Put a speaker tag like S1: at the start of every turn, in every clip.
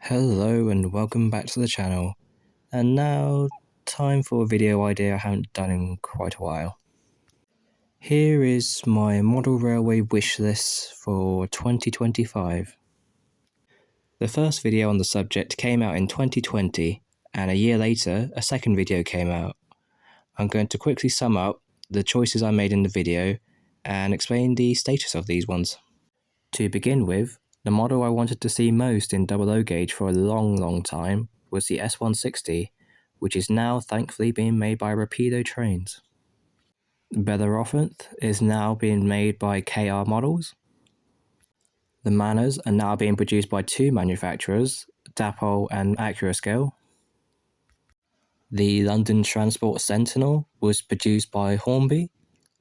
S1: Hello and welcome back to the channel, and now time for a video idea I haven't done in quite a while. Here is my model railway wish list for 2025. The first video on the subject came out in 2020, and a year later a second video came out. I'm going to quickly sum up the choices I made in the video and explain the status of these ones. To begin with, the model I wanted to see most in double gauge for a long time was the S160, which is now thankfully being made by Rapido Trains. Bellerophon is now being made by KR Models. The Manners are now being produced by two manufacturers, Dapol and Accurascale. The London Transport Sentinel was produced by Hornby,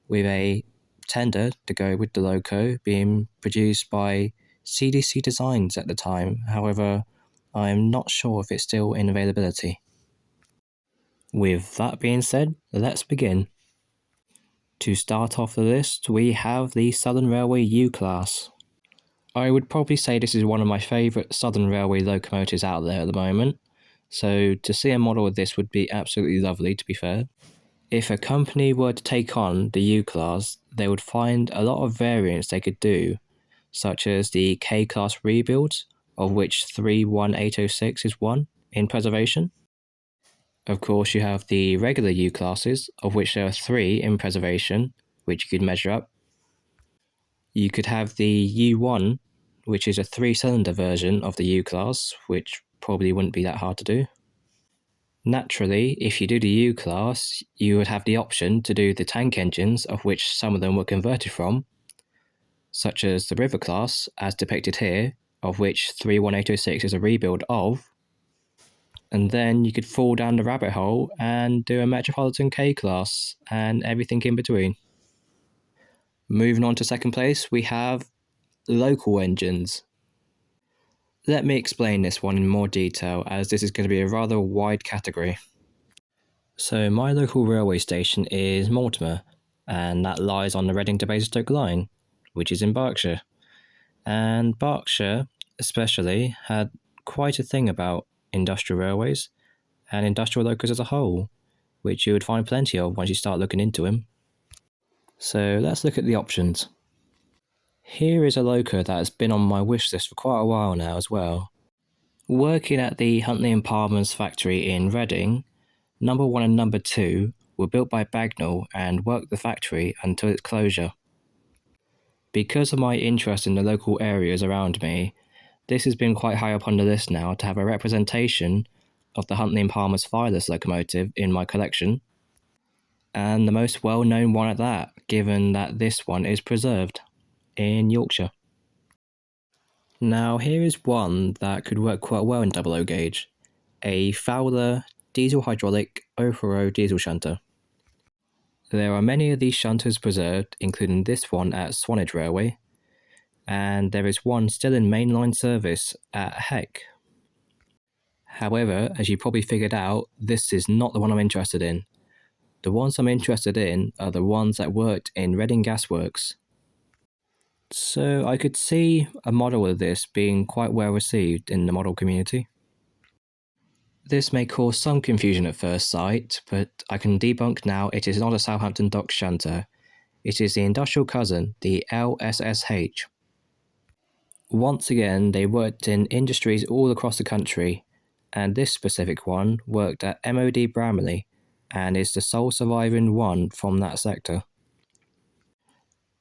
S1: with a tender to go with the loco being produced by CDC Designs at the time. However, I am not sure if it's still in availability. With that being said, let's begin. To start off the list, we have the Southern Railway U-Class. I would probably say this is one of my favourite Southern Railway locomotives out there at the moment, so to see a model of this would be absolutely lovely, to be fair. If a company were to take on the U-Class, they would find a lot of variants they could do, such as the K-Class rebuilds, of which 31806 is one, in preservation. Of course, you have the regular U-Classes, of which there are 3 in preservation, which you could measure up. You could have the U1, which is a 3-cylinder version of the U-Class, which probably wouldn't be that hard to do. Naturally, if you do the U-Class, you would have the option to do the tank engines, of which some of them were converted from, such as the River Class, as depicted here, of which 31806 is a rebuild of, and then you could fall down the rabbit hole and do a Metropolitan K-Class, and everything in between. Moving on to second place, we have local engines. Let me explain this one in more detail, as this is going to be a rather wide category. So my local railway station is Mortimer, and that lies on the Reading to Basingstoke line, which is in Berkshire. And Berkshire, especially, had quite a thing about industrial railways and industrial locos as a whole, which you would find plenty of once you start looking into them. So let's look at the options. Here is a loco that has been on my wish list for quite a while now as well. Working at the Huntley and Palmer's factory in Reading, number 1 and number 2 were built by Bagnall and worked the factory until its closure. Because of my interest in the local areas around me, this has been quite high up on the list now to have a representation of the Huntley and Palmer's fireless locomotive in my collection, and the most well-known one at that, given that this one is preserved in Yorkshire. Now here is one that could work quite well in double gauge, a Fowler diesel hydraulic 040 diesel shunter. There are many of these shunters preserved, including this one at Swanage Railway, and there is one still in mainline service at Heck. However, as you probably figured out, this is not the one I'm interested in. The ones I'm interested in are the ones that worked in Reading Gasworks. So I could see a model of this being quite well received in the model community. This may cause some confusion at first sight, but I can debunk now it is not a Southampton Dock shunter. It is the industrial cousin, the LSSH. Once again, they worked in industries all across the country, and this specific one worked at MOD Bramley, and is the sole surviving one from that sector.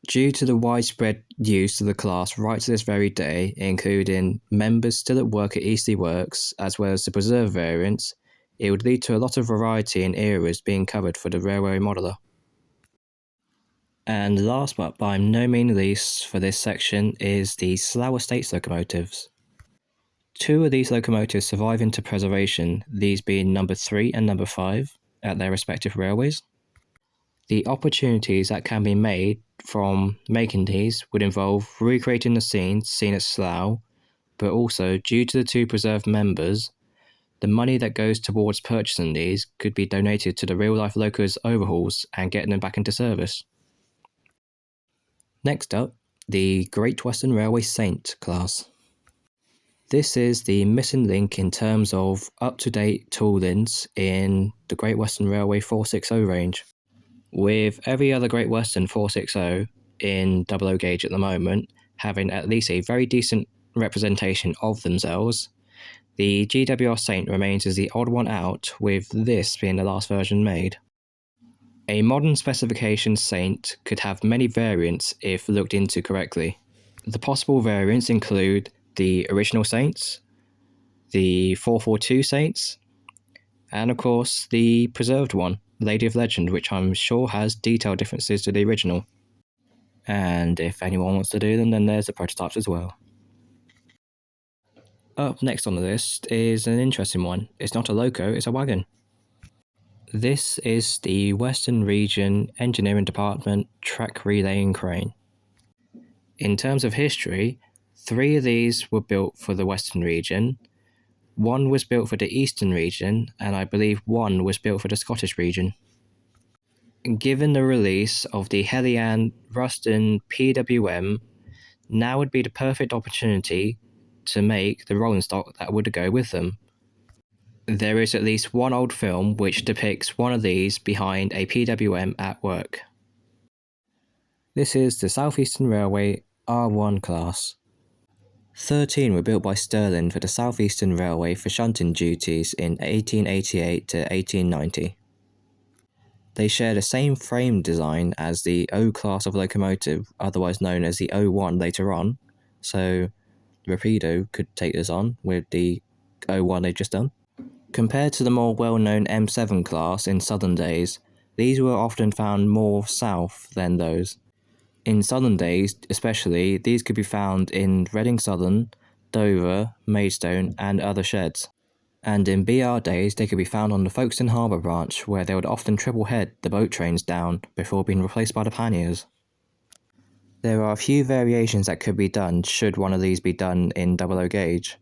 S1: Due to the widespread use of the class right to this very day, including members still at work at Eastleigh Works, as well as the preserved variants, it would lead to a lot of variety in eras being covered for the railway modeller. And last but by no means least for this section is the Slough Estates locomotives. 2 of these locomotives survive into preservation, these being number 3 and number 5 at their respective railways. The opportunities that can be made from making these would involve recreating the scenes seen at Slough, but also, due to the 2 preserved members, the money that goes towards purchasing these could be donated to the real-life locos overhauls and getting them back into service. Next up, the Great Western Railway Saint class. This is the missing link in terms of up-to-date toolings in the Great Western Railway 460 range. With every other Great Western 460 in double O gauge at the moment having at least a very decent representation of themselves, the GWR Saint remains as the odd one out, with this being the last version made. A modern specification Saint could have many variants if looked into correctly. The possible variants include the original Saints, the 442 Saints, and of course the preserved one, Lady of Legend, which I'm sure has detailed differences to the original. And if anyone wants to do them, then there's the prototypes as well. Up next on the list is an interesting one. It's not a loco, it's a wagon. This is the Western Region Engineering Department track relaying crane. In terms of history, 3 of these were built for the Western Region, 1 was built for the Eastern Region, and I believe 1 was built for the Scottish region. Given the release of the Hellion Ruston PWM, now would be the perfect opportunity to make the rolling stock that would go with them. There is at least one old film which depicts one of these behind a PWM at work. This is the South Eastern Railway R1 class. 13 were built by Stirling for the South Eastern Railway for shunting duties in 1888 to 1890. They share the same frame design as the O class of locomotive, otherwise known as the O1 later on, so Rapido could take this on with the O1 they've just done. Compared to the more well-known M7 class in southern days, these were often found more south than those. In southern days especially, these could be found in Reading Southern, Dover, Maidstone and other sheds. And in BR days they could be found on the Folkestone Harbour branch, where they would often triple head the boat trains down before being replaced by the panniers. There are a few variations that could be done should one of these be done in double O gauge.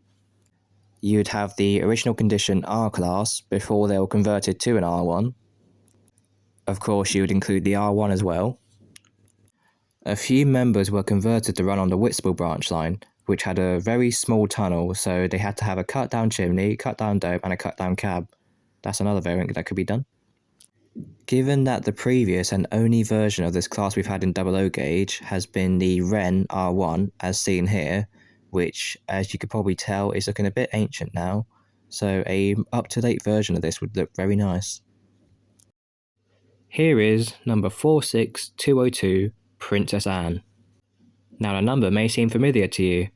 S1: You'd have the original condition R class before they were converted to an R1. Of course, you would include the R1 as well. A few members were converted to run on the Whitstable branch line, which had a very small tunnel, so they had to have a cut-down chimney, cut-down dome, and a cut-down cab. That's another variant that could be done. Given that the previous and only version of this class we've had in double O gauge has been the Wren R1, as seen here, which, as you could probably tell, is looking a bit ancient now, so a up-to-date version of this would look very nice. Here is number 46202, Princess Anne. Now the number may seem familiar to you,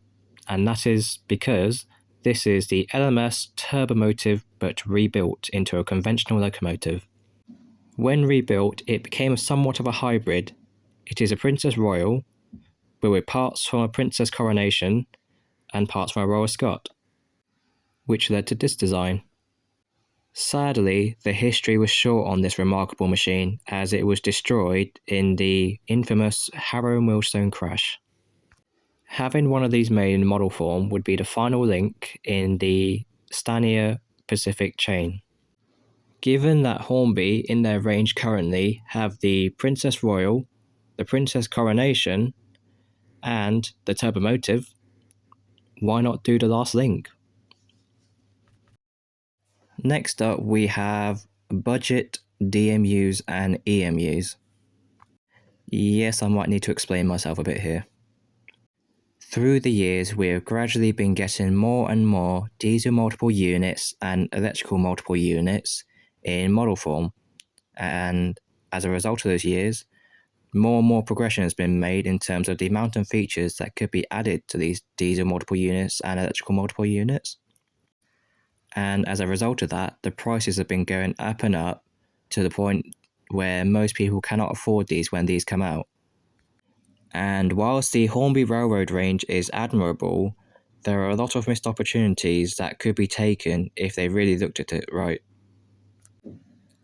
S1: and that is because this is the LMS Turbomotive but rebuilt into a conventional locomotive. When rebuilt, it became somewhat of a hybrid. It is a Princess Royal, but with parts from a Princess Coronation and parts from a Royal Scot, which led to this design. Sadly, the history was short on this remarkable machine, as it was destroyed in the infamous Harrow and Millstone crash. Having one of these made in model form would be the final link in the Stanier Pacific chain. Given that Hornby in their range currently have the Princess Royal, the Princess Coronation, and the Turbomotive, why not do the last link? Next up we have budget DMUs and EMUs. Yes, I might need to explain myself a bit here. Through the years, we have gradually been getting more and more diesel multiple units and electrical multiple units in model form, and as a result of those years, more and more progression has been made in terms of the amount of features that could be added to these diesel multiple units and electrical multiple units. And as a result of that, the prices have been going up and up to the point where most people cannot afford these when these come out. And whilst the Hornby Railroad range is admirable, there are a lot of missed opportunities that could be taken if they really looked at it right.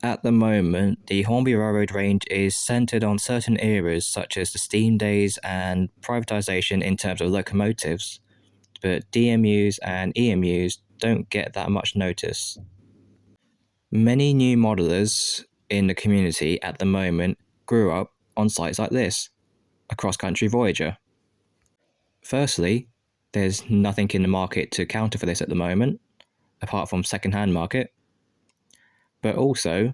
S1: At the moment, the Hornby Railroad range is centred on certain eras such as the steam days and privatisation in terms of locomotives, but DMUs and EMUs don't get that much notice. Many new modelers in the community at the moment grew up on sites like this, a cross-country Voyager. Firstly, There's nothing in the market to counter for this at the moment, apart from second-hand market. But also,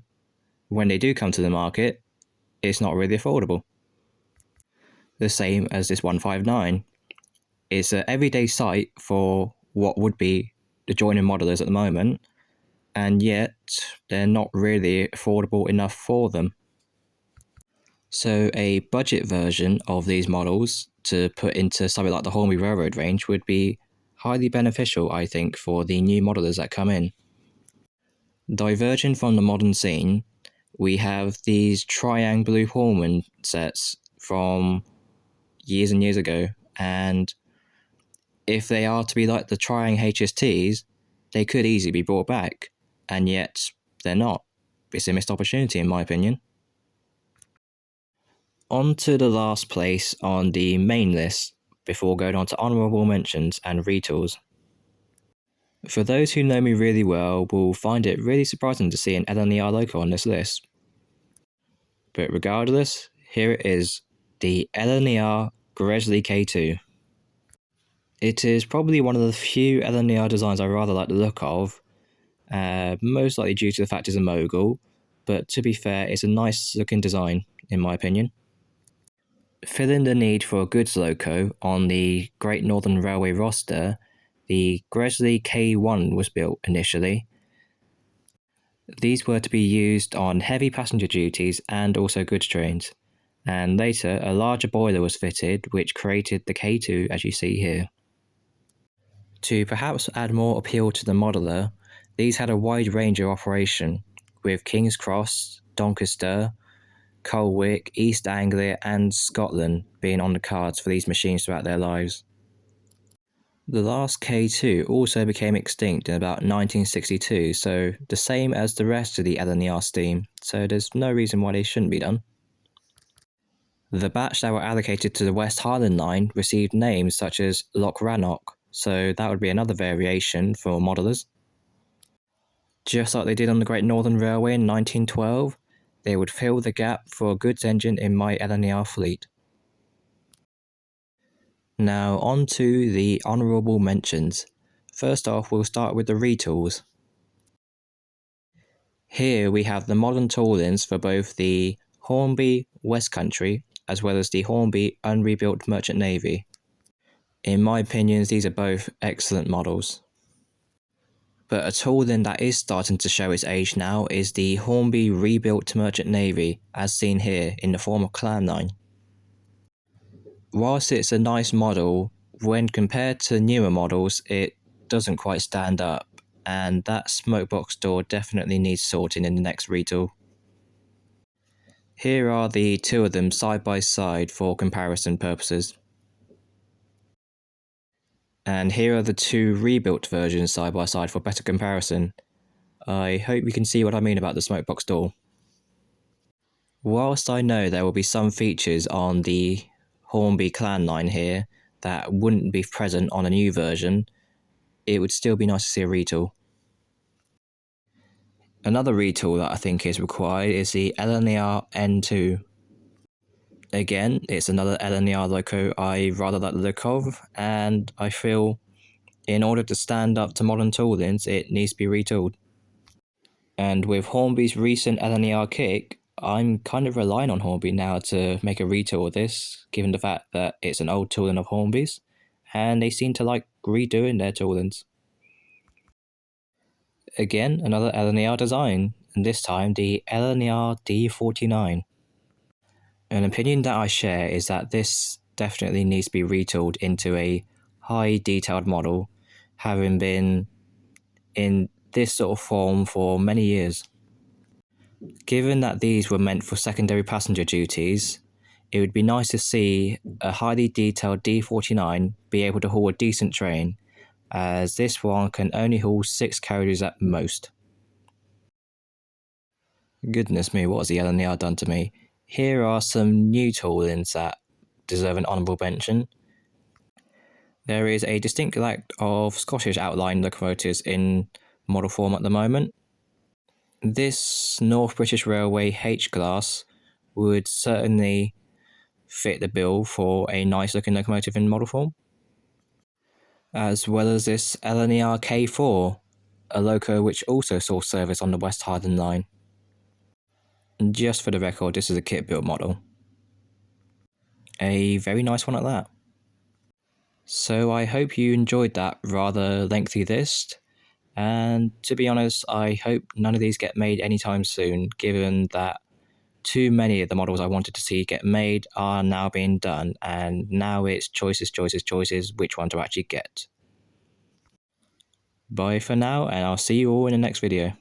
S1: when they do come to the market, it's not really affordable. The same as this 159. It's an everyday sight for what would be the joiner modelers at the moment, and yet they're not really affordable enough for them. So a budget version of these models to put into something like the Hornby Railroad range would be highly beneficial, I think, for the new modelers that come in. Diverging from the modern scene, we have these Triang Blue Horman sets from years and years ago, and if they are to be like the Triang HSTs, they could easily be brought back, and yet they're not. It's a missed opportunity, in my opinion. On to the last place on the main list, before going on to honourable mentions and retools. For those who know me really well, will find it really surprising to see an LNER loco on this list. But regardless, here it is, the LNER Gresley K2. It is probably one of the few LNER designs I rather like the look of, most likely due to the fact it's a mogul, but to be fair, it's a nice looking design, in my opinion. Filling the need for a goods loco on the Great Northern Railway roster, the Gresley K1 was built initially. These were to be used on heavy passenger duties and also goods trains, and later a larger boiler was fitted which created the K2 as you see here. To perhaps add more appeal to the modeler, these had a wide range of operation, with King's Cross, Doncaster, Colwick, East Anglia and Scotland being on the cards for these machines throughout their lives. The last K2 also became extinct in about 1962, so the same as the rest of the LNER steam, so there's no reason why they shouldn't be done. The batch that were allocated to the West Highland line received names such as Loch Rannoch, so that would be another variation for modelers. Just like they did on the Great Northern Railway in 1912, they would fill the gap for a goods engine in my LNER fleet. Now on to the honourable mentions. First off, we'll start with the retools. Here we have the modern toolings for both the Hornby West Country as well as the Hornby Unrebuilt Merchant Navy. In my opinion, these are both excellent models. But a tooling that is starting to show its age now is the Hornby Rebuilt Merchant Navy, as seen here in the form of Clan 9. Whilst it's a nice model, when compared to newer models, it doesn't quite stand up, and that smokebox door definitely needs sorting in the next retool. Here are the two of them side by side for comparison purposes. And here are the two rebuilt versions side by side for better comparison. I hope you can see what I mean about the smokebox door. Whilst I know there will be some features on the Hornby Clan line here that wouldn't be present on a new version, it would still be nice to see a retool. Another retool that I think is required is the LNER N2. Again, it's another LNER loco I rather like the look of, and I feel in order to stand up to modern toolings, it needs to be retooled. And with Hornby's recent LNER kick, I'm kind of relying on Hornby now to make a retool of this, given the fact that it's an old tooling of Hornby's, and they seem to like redoing their toolings. Again, another LNER design, and this time the LNER D49. An opinion that I share is that this definitely needs to be retooled into a high detailed model, having been in this sort of form for many years. Given that these were meant for secondary passenger duties, it would be nice to see a highly detailed D49 be able to haul a decent train, as this one can only haul 6 carriages at most. Goodness me, what has the LNER done to me? Here are some new toolings that deserve an honourable mention. There is a distinct lack of Scottish outline locomotives in model form at the moment. This North British Railway H-class would certainly fit the bill for a nice looking locomotive in model form. as well as this LNER K4, a loco which also saw service on the West Highland line. And just for the record, this is a kit built model. A very nice one at that. So I hope you enjoyed that rather lengthy list, and to be honest, I hope none of these get made anytime soon, given that too many of the models I wanted to see get made are now being done, and now it's choices, which one to actually get. Bye for now, and I'll see you all in the next video.